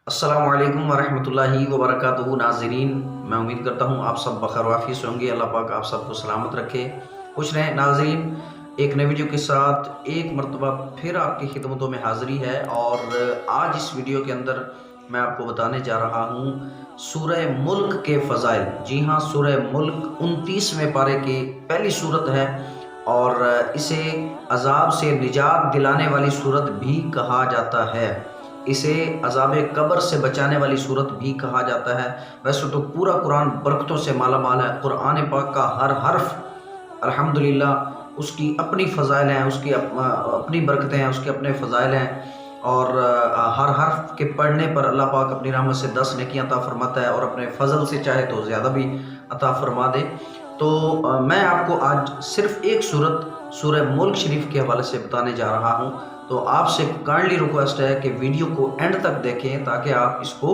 अस्सलाम वालेकुम वरहमतुल्लाहि वबरकातुहू। नाज़रीन, मैं उम्मीद करता हूँ आप सब बखैर वाफ़ी से होंगे। अल्लाह पाक आप सबको सलामत रखे, खुश रहें। नाज़रीन, एक नई वीडियो के साथ एक मरतबा फिर आपकी खिदमतों में हाज़िरी है। और आज इस वीडियो के अंदर मैं आपको बताने जा रहा हूँ सूरह मुल्क के फ़ज़ाइल। जी हाँ, सूरह मुल्क 29वें पारे की पहली सूरत है और इसे अज़ाब से निजात दिलाने वाली सूरत भी कहा जाता है। इसे अज़ाब कब्र से बचाने वाली सूरत भी कहा जाता है। वैसे तो पूरा कुरान बरकतों से माला माल है। कुरान पाक का हर हर्फ अल्हम्दुलिल्लाह उसकी अपनी फ़ज़ाइल हैं, उसकी अपनी बरकतें हैं, उसके अपने फ़ज़ाइल हैं। और हर हर्फ के पढ़ने पर अल्लाह पाक अपनी रहमत से 10 नेकियां अता फरमाता है और अपने फ़ज़ल से चाहे तो ज़्यादा भी अता फरमा दे। तो मैं आपको आज सिर्फ़ एक सूरत सूरह मुल्क शरीफ के हवाले से बताने जा रहा हूँ। तो आपसे काइंडली रिक्वेस्ट है कि वीडियो को एंड तक देखें ताकि आप इसको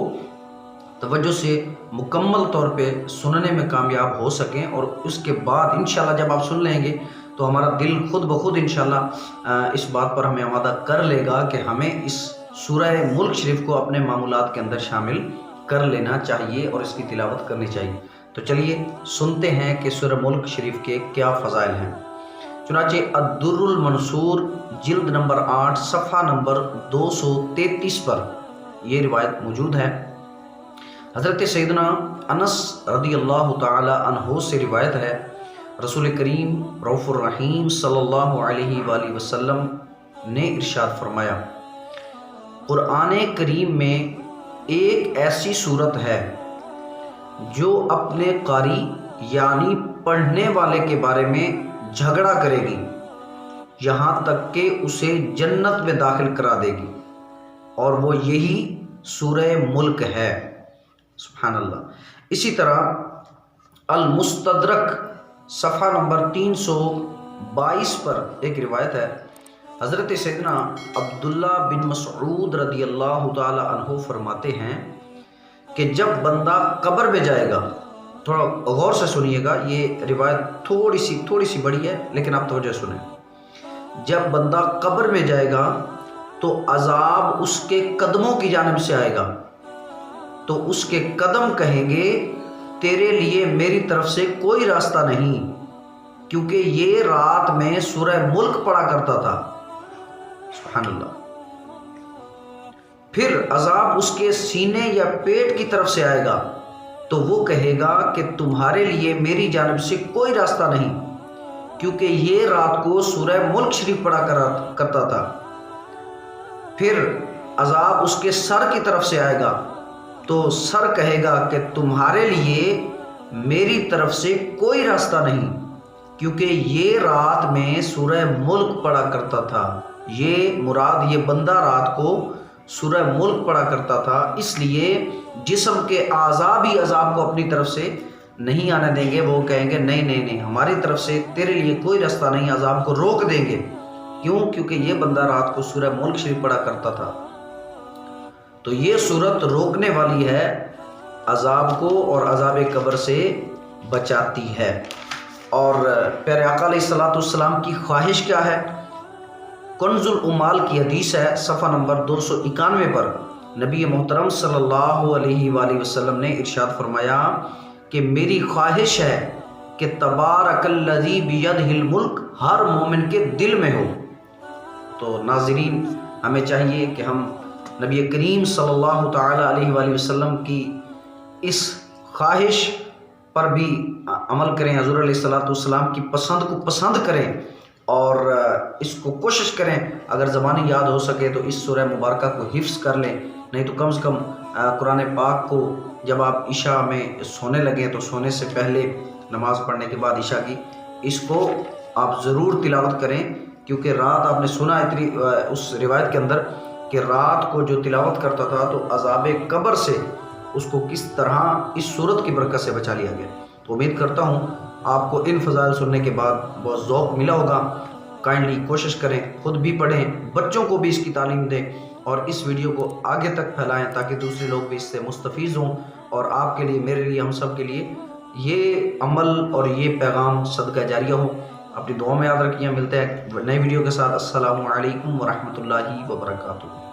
तवज्जो से मुकम्मल तौर पे सुनने में कामयाब हो सकें। और उसके बाद इंशाल्लाह जब आप सुन लेंगे तो हमारा दिल खुद ब खुद इंशाल्लाह इस बात पर हमें आमादा कर लेगा कि हमें इस सूरह मुल्क शरीफ को अपने मामूलात के अंदर शामिल कर लेना चाहिए और इसकी तिलावत करनी चाहिए। तो चलिए सुनते हैं कि सूरह मुल्क शरीफ के क्या फ़ज़ाइल हैं। चुनाचे अद्दुर्रुल मंसूर जिल्द नंबर 8 सफ़ा नंबर 233 पर यह रिवायत मौजूद है। हज़रत सैयदना अनस रज़ियल्लाहु ताला अन्हु से रिवायत है, रसूल करीम रऊफ़ुर रहीम सल्लल्लाहु अलैहि वसल्लम ने इरशाद फरमाया, कुरान करीम में एक ऐसी सूरत है जो अपने कारी यानी पढ़ने वाले के बारे में झगड़ा करेगी यहाँ तक कि उसे जन्नत में दाखिल करा देगी, और वो यही सूरह मुल्क है। सुभान अल्लाह। इसी तरह अल मुस्तदरक सफ़ा नंबर 322 पर एक रिवायत है, हज़रत सैयदना अब्दुल्ला बिन मसऊद रज़ियल्लाहु ताला अन्हु फरमाते हैं कि जब बंदा कब्र में जाएगा, थोड़ा गौर से सुनिएगा, ये रिवायत थोड़ी सी बड़ी है लेकिन आप तवज्जो सुने। जब बंदा कब्र में जाएगा तो अज़ाब उसके कदमों की जानिब से आएगा, तो उसके कदम कहेंगे तेरे लिए मेरी तरफ से कोई रास्ता नहीं, क्योंकि ये रात में सूरह मुल्क पढ़ा करता था। सुभान अल्लाह। फिर अज़ाब उसके सीने या पेट की तरफ से आएगा, तो वो कहेगा कि तुम्हारे लिए मेरी जानिब से कोई रास्ता नहीं, क्योंकि ये रात को सूरह मुल्क शरीफ पढ़ा करता था। फिर अज़ाब उसके सर की तरफ से आएगा, तो सर कहेगा कि तुम्हारे लिए मेरी तरफ से कोई रास्ता नहीं, क्योंकि ये रात में सूरह मुल्क पढ़ा करता था। ये मुराद ये बंदा रात को सूरह मुल्क पढ़ा करता था, इसलिए जिस्म के आज़ा भी अज़ाब को अपनी तरफ से नहीं आने देंगे। वो कहेंगे नहीं नहीं नहीं, हमारी तरफ से तेरे लिए कोई रास्ता नहीं, अज़ाब को रोक देंगे। क्यों? क्योंकि ये बंदा रात को सूरह मुल्क शरीफ पढ़ा करता था। तो ये सूरत रोकने वाली है अज़ाब को और अज़ाब कब्र से बचाती है। और प्यारे आका अलैहिस्सलाम की ख्वाहिश क्या है? कंजुल उमाल की हदीस है, सफ़ा नंबर 291 पर नबी मोहतरम सल्लल्लाहु अलैहि वसल्लम ने इरशाद फरमाया कि मेरी ख्वाहिश है कि तबारकल्लज़ी बियदिहिल मुल्क हर मोमिन के दिल में हो। तो नाज़रीन, हमें चाहिए कि हम नबी करीम सल्लल्लाहु ताला अलैहि वसल्लम की इस ख्वाहिश पर भी अमल करें, हुज़ूर अलैहिस्सलाम की पसंद को पसंद करें और इसको कोशिश करें। अगर ज़बानी याद हो सके तो इस सूरह मुबारक को हिफ्ज़ कर लें, नहीं तो कम से कम कुरान पाक को जब आप इशा में सोने लगें तो सोने से पहले नमाज़ पढ़ने के बाद इशा की, इसको आप ज़रूर तिलावत करें। क्योंकि रात आपने सुना इतनी उस रिवायत के अंदर कि रात को जो तिलावत करता था तो अज़ाब कब्र से उसको किस तरह इस सूरत की बरकत से बचा लिया गया। तो उम्मीद करता हूँ आपको इन फ़ज़ाइल सुनने के बाद बहुत ज़ौक़ मिला होगा। काइंडली कोशिश करें, ख़ुद भी पढ़ें, बच्चों को भी इसकी तालीम दें और इस वीडियो को आगे तक फैलाएं ताकि दूसरे लोग भी इससे मुस्तफ़ीज़ हों। और आपके लिए, मेरे लिए, हम सब के लिए ये अमल और ये पैगाम सदका जारिया हो। अपनी दुआ में याद रखिए। मिलते हैं नए वीडियो के साथ। अस्सलामु अलैकुम वरहमतुल्लाहि वबरकातुहू।